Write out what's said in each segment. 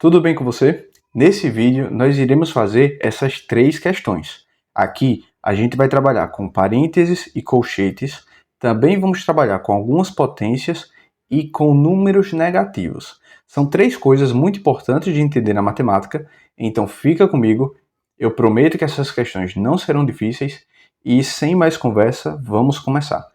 Tudo bem com você? Nesse vídeo, nós iremos fazer essas três questões. Aqui, a gente vai trabalhar com parênteses e colchetes, também vamos trabalhar com algumas potências e com números negativos. São três coisas muito importantes de entender na matemática, então fica comigo, eu prometo que essas questões não serão difíceis e sem mais conversa, vamos começar.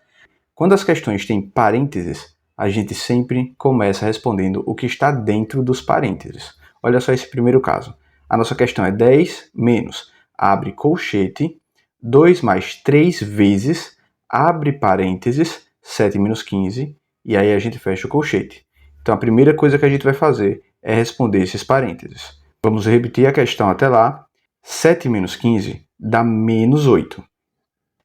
Quando as questões têm parênteses, a gente sempre começa respondendo o que está dentro dos parênteses. Olha só esse primeiro caso. A nossa questão é 10 menos, abre colchete, 2 mais 3 vezes, abre parênteses, 7 menos 15, e aí a gente fecha o colchete. Então a primeira coisa que a gente vai fazer é responder esses parênteses. Vamos repetir a questão até lá. 7 menos 15 dá menos 8.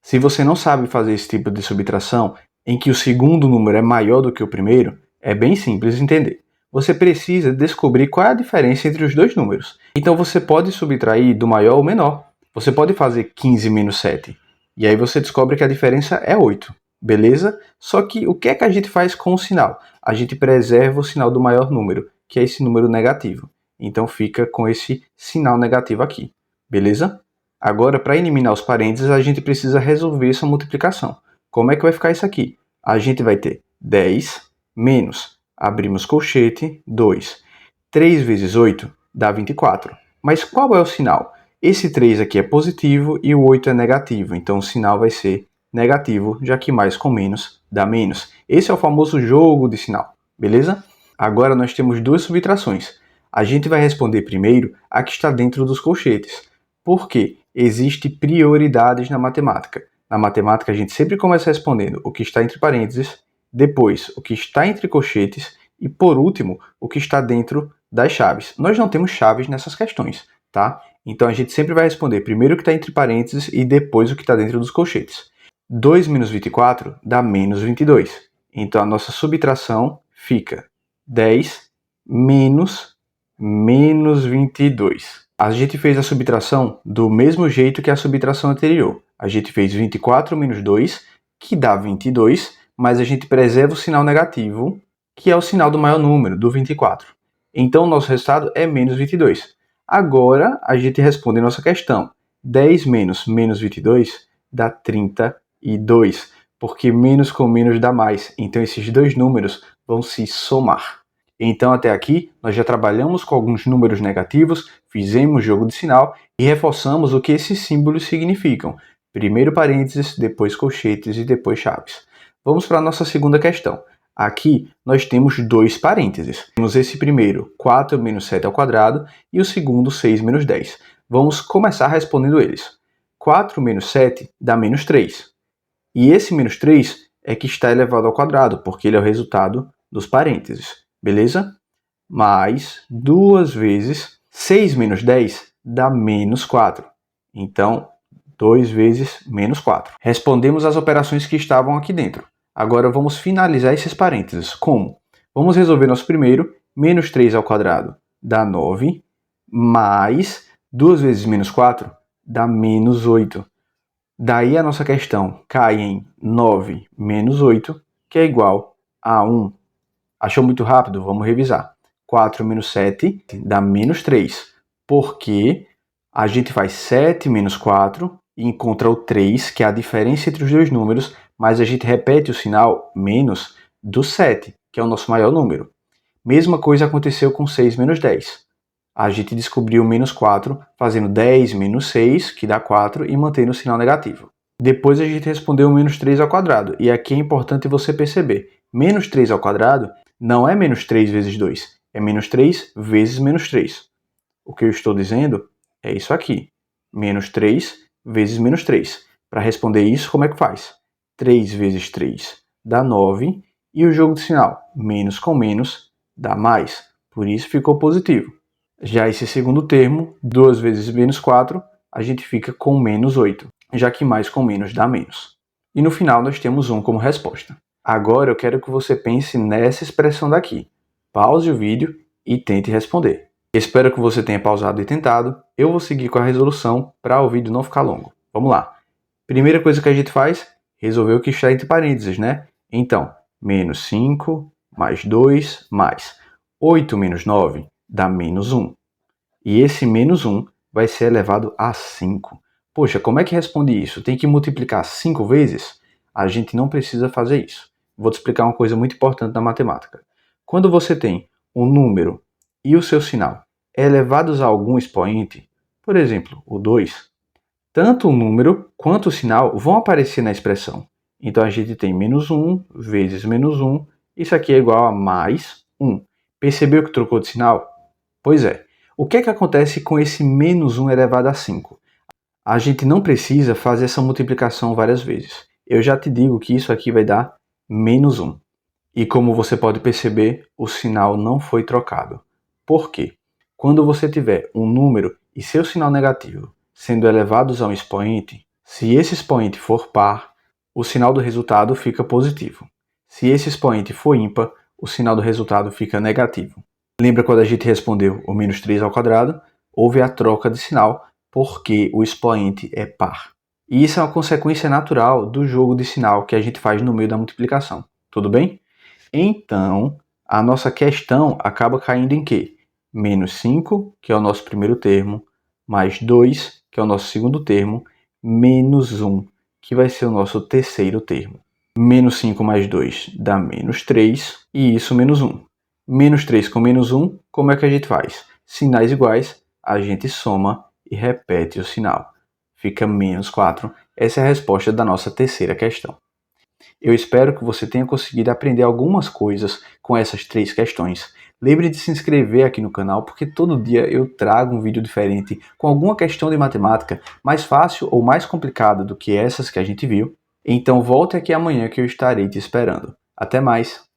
Se você não sabe fazer esse tipo de subtração, em que o segundo número é maior do que o primeiro, é bem simples entender. Você precisa descobrir qual é a diferença entre os dois números. Então você pode subtrair do maior ao menor. Você pode fazer 15 menos 7. E aí você descobre que a diferença é 8. Beleza? Só que o que é que a gente faz com o sinal? A gente preserva o sinal do maior número, que é esse número negativo. Então fica com esse sinal negativo aqui. Beleza? Agora, para eliminar os parênteses, a gente precisa resolver essa multiplicação. Como é que vai ficar isso aqui? A gente vai ter 10 menos, abrimos colchete, 2. 3 vezes 8 dá 24. Mas qual é o sinal? Esse 3 aqui é positivo e o 8 é negativo, então o sinal vai ser negativo, já que mais com menos dá menos. Esse é o famoso jogo de sinal, beleza? Agora nós temos duas subtrações. A gente vai responder primeiro a que está dentro dos colchetes. Por quê? Existem prioridades na matemática. Na matemática, a gente sempre começa respondendo o que está entre parênteses, depois o que está entre colchetes e, por último, o que está dentro das chaves. Nós não temos chaves nessas questões, tá? Então, a gente sempre vai responder primeiro o que está entre parênteses e depois o que está dentro dos colchetes. 2 menos 24 dá menos 22. Então, a nossa subtração fica 10 menos 22. A gente fez a subtração do mesmo jeito que a subtração anterior. A gente fez 24 menos 2, que dá 22, mas a gente preserva o sinal negativo, que é o sinal do maior número, do 24. Então, o nosso resultado é menos 22. Agora, a gente responde a nossa questão. 10 menos menos 22 dá 32, porque menos com menos dá mais. Então, esses dois números vão se somar. Então, até aqui, nós já trabalhamos com alguns números negativos, fizemos jogo de sinal e reforçamos o que esses símbolos significam. Primeiro parênteses, depois colchetes e depois chaves. Vamos para a nossa segunda questão. Aqui, nós temos dois parênteses. Temos esse primeiro, 4 menos 7 ao quadrado, e o segundo, 6 menos 10. Vamos começar respondendo eles. 4 menos 7 dá menos 3. E esse menos 3 é que está elevado ao quadrado, porque ele é o resultado dos parênteses. Beleza? Mais 2 vezes 6 menos 10 dá menos 4. Então, 2 vezes menos 4. Respondemos as operações que estavam aqui dentro. Agora vamos finalizar esses parênteses. Como? Vamos resolver nosso primeiro. Menos 3 ao quadrado dá 9. Mais 2 vezes menos 4 dá menos 8. Daí a nossa questão cai em 9 menos 8, que é igual a 1. Achou muito rápido? Vamos revisar. 4 menos 7 dá menos 3. Porque a gente faz 7 menos 4 e encontra o 3, que é a diferença entre os dois números, mas a gente repete o sinal menos do 7, que é o nosso maior número. Mesma coisa aconteceu com 6 menos 10. A gente descobriu menos 4 fazendo 10 menos 6, que dá 4, e mantendo o sinal negativo. Depois a gente respondeu menos 3 ao quadrado, e aqui é importante você perceber. Menos 3 ao quadrado não é menos 3 vezes 2, é menos 3 vezes menos 3. O que eu estou dizendo é isso aqui, menos 3 vezes menos 3. Para responder isso, como é que faz? 3 vezes 3 dá 9, e o jogo de sinal, menos com menos, dá mais. Por isso ficou positivo. Já esse segundo termo, 2 vezes menos 4, a gente fica com menos 8, já que mais com menos dá menos. E no final nós temos 1 como resposta. Agora eu quero que você pense nessa expressão daqui. Pause o vídeo e tente responder. Espero que você tenha pausado e tentado. Eu vou seguir com a resolução para o vídeo não ficar longo. Vamos lá. Primeira coisa que a gente faz, resolver o que está entre parênteses, né? Então, menos 5, mais 2, mais 8 menos 9 dá menos 1. E esse menos 1 vai ser elevado a 5. Poxa, como é que responde isso? Tem que multiplicar 5 vezes? A gente não precisa fazer isso. Vou te explicar uma coisa muito importante na matemática. Quando você tem um número e o seu sinal elevados a algum expoente, por exemplo, o 2, tanto o número quanto o sinal vão aparecer na expressão. Então a gente tem menos 1 vezes menos 1, isso aqui é igual a mais 1. Percebeu que trocou de sinal? Pois é. O que é que acontece com esse menos 1 elevado a 5? A gente não precisa fazer essa multiplicação várias vezes. Eu já te digo que isso aqui vai dar menos 1. E como você pode perceber, o sinal não foi trocado. Por quê? Quando você tiver um número e seu sinal negativo sendo elevados a um expoente, se esse expoente for par, o sinal do resultado fica positivo. Se esse expoente for ímpar, o sinal do resultado fica negativo. Lembra quando a gente respondeu o menos 3 ao quadrado? Houve a troca de sinal porque o expoente é par. E isso é uma consequência natural do jogo de sinal que a gente faz no meio da multiplicação. Tudo bem? Então, a nossa questão acaba caindo em quê? Menos 5, que é o nosso primeiro termo, mais 2, que é o nosso segundo termo, menos 1, que vai ser o nosso terceiro termo. Menos 5 mais 2 dá menos 3, e isso menos 1. Menos 3 com menos 1, como é que a gente faz? Sinais iguais, a gente soma e repete o sinal. Fica menos 4. Essa é a resposta da nossa terceira questão. Eu espero que você tenha conseguido aprender algumas coisas com essas 3 questões. Lembre de se inscrever aqui no canal, porque todo dia eu trago um vídeo diferente com alguma questão de matemática mais fácil ou mais complicada do que essas que a gente viu. Então volte aqui amanhã que eu estarei te esperando. Até mais!